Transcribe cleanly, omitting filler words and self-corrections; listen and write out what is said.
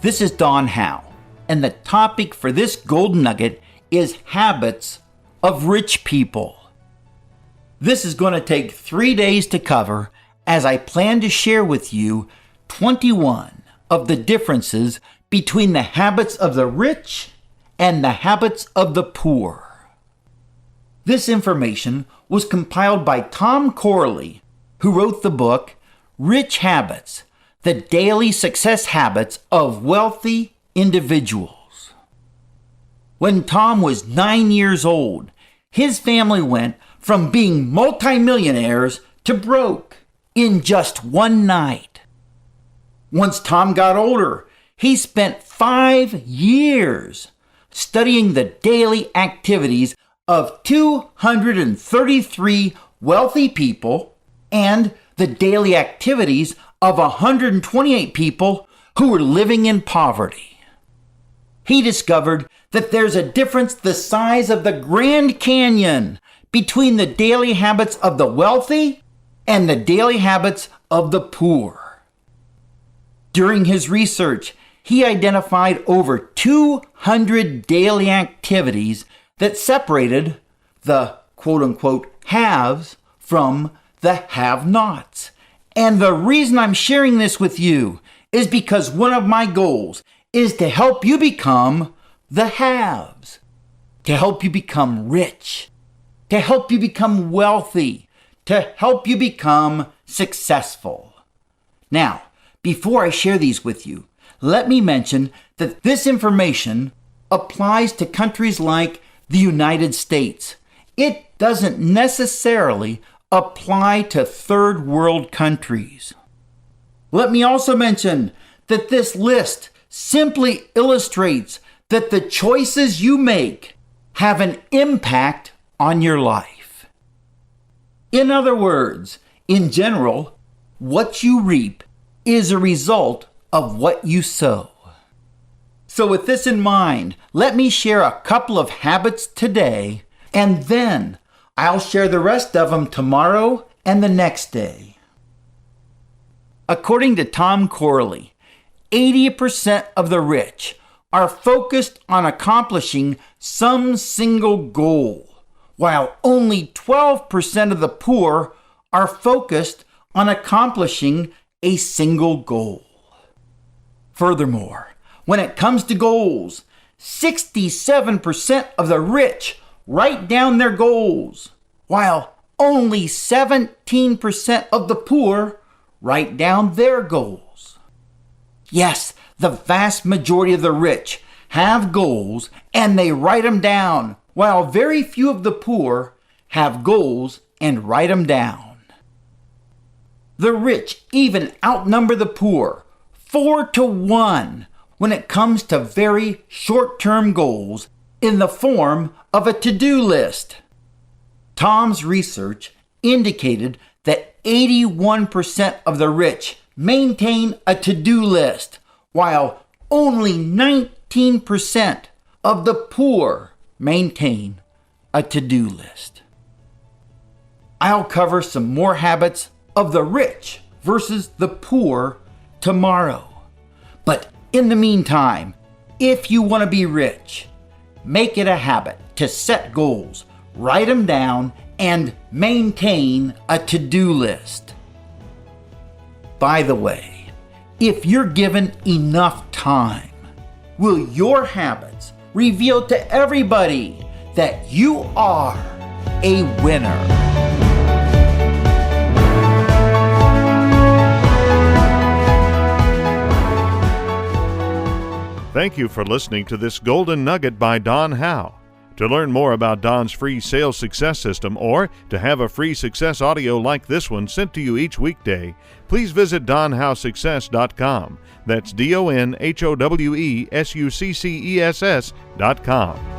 This is Don Howe, and the topic for this golden nugget is habits of rich people. This is going to take 3 days to cover, as I plan to share with you 21 of the differences between the habits of the rich and the habits of the poor. This information was compiled by Tom Corley, who wrote the book Rich Habits: The Daily Success Habits of Wealthy Individuals. When Tom was 9 years old, his family went from being multimillionaires to broke in just one night. Once Tom got older, he spent 5 years studying the daily activities of 233 wealthy people and the daily activities of 128 people who were living in poverty. He discovered that there's a difference the size of the Grand Canyon between the daily habits of the wealthy and the daily habits of the poor. During his research, he identified over 200 daily activities that separated the quote-unquote haves from the have-nots. And the reason I'm sharing this with you is because one of my goals is to help you become the haves, to help you become rich, to help you become wealthy, to help you become successful. Now, before I share these with you, let me mention that this information applies to countries like the United States. It doesn't necessarily apply to third world countries. Let me also mention that this list simply illustrates that the choices you make have an impact on your life. In other words, in general, what you reap is a result of what you sow. So with this in mind, let me share a couple of habits today, and then I'll share the rest of them tomorrow and the next day. According to Tom Corley, 80% of the rich are focused on accomplishing some single goal, while only 12% of the poor are focused on accomplishing a single goal. Furthermore, when it comes to goals, 67% of the rich write down their goals, while only 17% of the poor write down their goals. Yes, the vast majority of the rich have goals and they write them down, while very few of the poor have goals and write them down. The rich even outnumber the poor 4-1 when it comes to very short-term goals in the form of a to-do list. Tom's research indicated that 81% of the rich maintain a to-do list, while only 19% of the poor maintain a to-do list. I'll cover some more habits of the rich versus the poor tomorrow. But in the meantime, if you want to be rich, make it a habit to set goals, write them down, and maintain a to-do list. By the way, if you're given enough time, will your habits reveal to everybody that you are a winner? Thank you for listening to this Golden Nugget by Don Howe. To learn more about Don's free sales success system or to have a free success audio like this one sent to you each weekday, please visit donhowsuccess.com. That's DonHowessuccess.com.